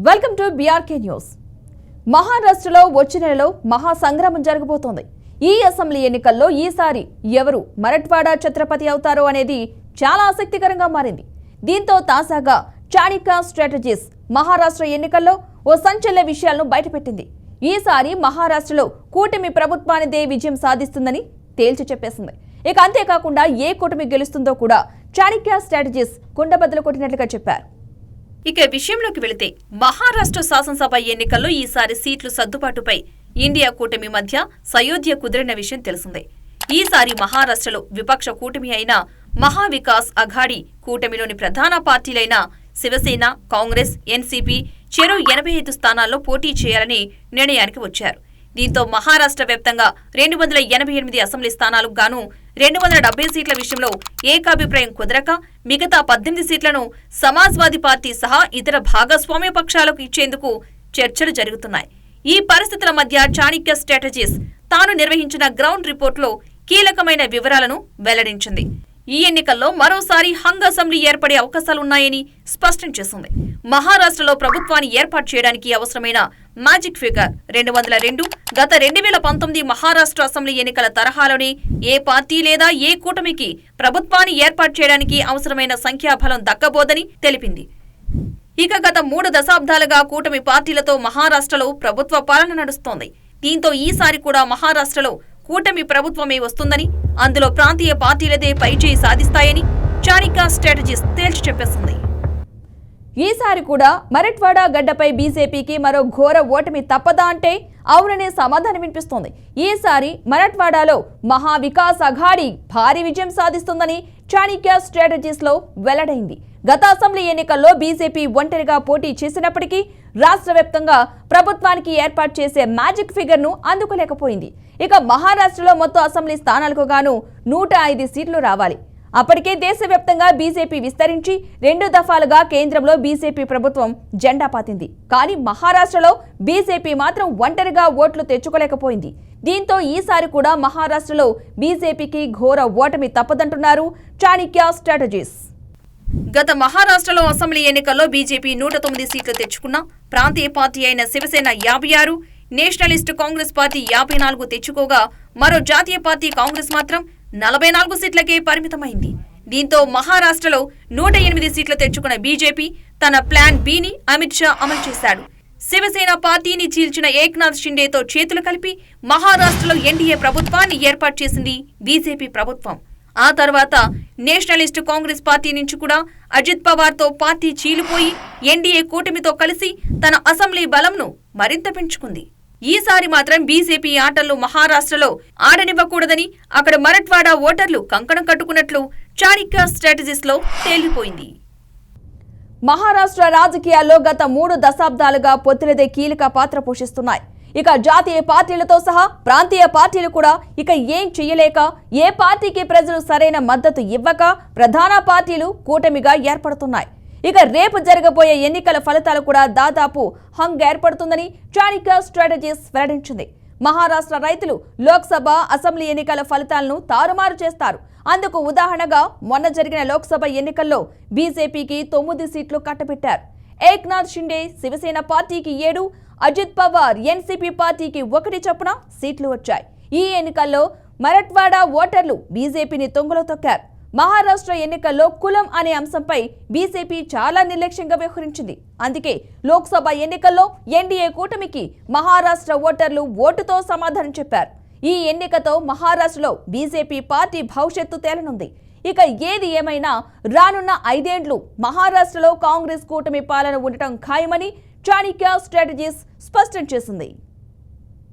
Welcome to BRK news. మహారాష్ట్రలో వచ్చే నెలలో మహా సంగ్రామం జరగబోతోంది. ఈ అసెంబ్లీ ఎన్నికల్లో ఈసారి ఎవరు మరాఠ్వాడా ఛత్రపతి అవుతారో అనేది చాలా ఆసక్తికరంగా మారింది. దీంతో తాజాగా చాణిక్య స్ట్రాటజీస్ మహారాష్ట్ర ఎన్నికల్లో ఓ సంచలన విషయాలను బయటపెట్టింది. ఈసారి మహారాష్ట్రలో కూటమి ప్రభుత్వానిదే విజయం సాధిస్తుందని తేల్చి చెప్పేసింది. ఇక అంతేకాకుండా ఏ కూటమి గెలుస్తుందో కూడా చాణిక్య స్ట్రాటజీస్ కుండబద్దలు కొట్టినట్లుగా చెప్పారు. ఇక విషయంలోకి వెళితే మహారాష్ట్ర శాసనసభ ఎన్నికల్లో ఈసారి సీట్లు సర్దుబాటుపై ఇండియా కూటమి మధ్య సయోధ్య కుదిరిన విషయం తెలిసిందే. ఈసారి మహారాష్ట్రలో విపక్ష కూటమి అయిన మహావికాస్ అఘాడీ కూటమిలోని ప్రధాన పార్టీలైన శివసేన, కాంగ్రెస్, ఎన్సీపీ చెరో 85 స్థానాల్లో పోటీ చేయాలని నిర్ణయానికి వచ్చారు. దీంతో మహారాష్ట్ర వ్యాప్తంగా 288 అసెంబ్లీ స్థానాలకు గాను 270 సీట్ల విషయంలో ఏకాభిప్రాయం కుదరక మిగతా 18 సీట్లను సమాజ్వాదీ పార్టీ సహా ఇతర భాగస్వామ్య పక్షాలకు ఇచ్చేందుకు చర్చలు జరుగుతున్నాయి. ఈ పరిస్థితుల మధ్య చాణిక్య స్ట్రాటజీస్ తాను నిర్వహించిన గ్రౌండ్ రిపోర్టులో కీలకమైన వివరాలను వెల్లడించింది. ఈ ఎన్నికల్లో మరోసారి హంగ్ అసెంబ్లీ ఏర్పడే అవకాశాలున్నాయని స్పష్టం చేసింది. మహారాష్ట్రలో ప్రభుత్వాన్ని ఏర్పాటు చేయడానికి అవసరమైన మ్యాజిక్ ఫిగర్ 202 గత 2019 మహారాష్ట్ర అసెంబ్లీ ఎన్నికల తరహాలోనే ఏ పార్టీ లేదా ఏ కూటమికి ప్రభుత్వాన్ని ఏర్పాటు చేయడానికి అవసరమైన సంఖ్యాబలం దక్కబోదని తెలిపింది. ఇక గత 3 దశాబ్దాలుగా కూటమి పార్టీలతో మహారాష్ట్రలో ప్రభుత్వ పాలన నడుస్తోంది. దీంతో ఈసారి కూడా మహారాష్ట్రలో కూటమి ప్రభుత్వమే వస్తుందని, అందులో ప్రాంతీయ పార్టీలదే పైచేయి సాధిస్తాయని చాణిక్య స్ట్రాటజీస్ తేల్చి చెప్పేసింది. ఈసారి కూడా మరాఠ్వాడా గడ్డపై బీజేపీకి మరో ఘోర ఓటమి తప్పదా అంటే అవుననే సమాధానం వినిపిస్తోంది. ఈసారి మరాఠ్వాడాలో మహావికాస్ అఘాడీ భారీ విజయం సాధిస్తుందని చాణిక్య స్ట్రాటజీస్ లో వెల్లడైంది. గత అసెంబ్లీ ఎన్నికల్లో బీజేపీ ఒంటరిగా పోటీ చేసినప్పటికీ రాష్ట్ర వ్యాప్తంగా ప్రభుత్వానికి ఏర్పాటు చేసే మ్యాజిక్ ఫిగర్ ను అందుకోలేకపోయింది. ఇక మహారాష్ట్రలో మొత్తం అసెంబ్లీ స్థానాలకు గాను 105 సీట్లు రావాలి. అప్పటికే దేశవ్యాప్తంగా బీజేపీ విస్తరించి 2 దఫాలుగా కేంద్రంలో బీజేపీ ప్రభుత్వం జెండా పాతింది. కానీ మహారాష్ట్రలో బీజేపీ మాత్రం ఒంటరిగా ఓట్లు తెచ్చుకోలేకపోయింది. దీంతో ఈసారి కూడా మహారాష్ట్రలో బీజేపీకి ఘోర ఓటమి తప్పదంటున్నారు చాణిక్య స్ట్రాటజీస్. గత మహారాష్ట్రలో అసెంబ్లీ ఎన్నికల్లో బీజేపీ 109 సీట్లు తెచ్చుకున్న ప్రాంతీయ పార్టీ అయిన శివసేన 56, నేషనలిస్ట్ కాంగ్రెస్ పార్టీ 54 తెచ్చుకోగా మరో జాతీయ పార్టీ కాంగ్రెస్ మాత్రం 44 సీట్లకే పరిమితమైంది. దీంతో మహారాష్ట్రలో 108 సీట్లు తెచ్చుకున్న బీజేపీ తన ప్లాన్ బిని అమిత్ షా అమలు చేశాడు. శివసేన పార్టీని చీల్చిన ఏక్నాథ్ షిండేతో చేతులు కలిపి మహారాష్ట్రలో ఎన్డీఏ ప్రభుత్వాన్ని ఏర్పాటు చేసింది బీజేపీ ప్రభుత్వం. ఆ తర్వాత నేషనలిస్ట్ కాంగ్రెస్ పార్టీ నుంచి కూడా అజిత్ పవార్ తో పార్టీ చీలిపోయి ఎన్డీఏ కూటమితో కలిసి తన అసెంబ్లీ బలంను మరింత పెంచుకుంది. ఈసారి మాత్రం బీజేపీ ఆటల్లో మహారాష్ట్రలో ఆడనివ్వకూడదని అక్కడ మరాఠ్వాడా ఓటర్లు కంకణం కట్టుకున్నట్లు చాణిక్య స్ట్రాటజీస్ లో తేలిపోయింది. మహారాష్ట్ర రాజకీయాల్లో గత 3 దశాబ్దాలుగా పొత్తులదే కీలక పాత్ర పోషిస్తున్నాయి. ఇక జాతీయ పార్టీలతో సహా ప్రాంతీయ పార్టీలు కూడా ఇక ఏం చెయ్యలేక ఏ పార్టీకి ప్రజలు సరైన మద్దతు ఇవ్వక ప్రధాన పార్టీలు కూటమిగా ఏర్పడుతున్నాయి. ఇక రేపు జరగబోయే ఎన్నికల ఫలితాలు కూడా దాదాపు హంగ్ ఏర్పడుతుందని చాణిక్య స్ట్రాటజీస్ వెల్లడించింది. మహారాష్ట్ర రైతులు లోక్సభ, అసెంబ్లీ ఎన్నికల ఫలితాలను తారుమారు చేస్తారు. అందుకు ఉదాహరణగా మొన్న జరిగిన లోక్సభ ఎన్నికల్లో బీజేపీకి 9 సీట్లు కట్టబెట్టారు. ఏక్నాథ్ షిండే శివసేన పార్టీకి 7, అజిత్ పవార్ ఎన్సీపీ పార్టీకి 1 చొప్పున సీట్లు వచ్చాయి. ఈ ఎన్నికల్లో మరాఠ్వాడా ఓటర్లు బీజేపీని తొంగలో తొక్కారు. మహారాష్ట్ర ఎన్నికల్లో కులం అనే అంశంపై బీజేపీ చాలా నిర్లక్ష్యంగా వ్యవహరించింది. అందుకే లోక్సభ ఎన్నికల్లో ఎన్డీఏ కూటమికి మహారాష్ట్ర ఓటర్లు ఓటుతో సమాధానం చెప్పారు. ఈ ఎన్నికతో మహారాష్ట్రలో బీజేపీ పార్టీ భవిష్యత్తు తేలనుంది. ఇక ఏది ఏమైనా రానున్న 5 ఏళ్లు మహారాష్ట్రలో కాంగ్రెస్ కూటమి పాలన ఉండటం ఖాయమని చాణిక్య స్ట్రాటజీస్ స్పష్టం చేసింది.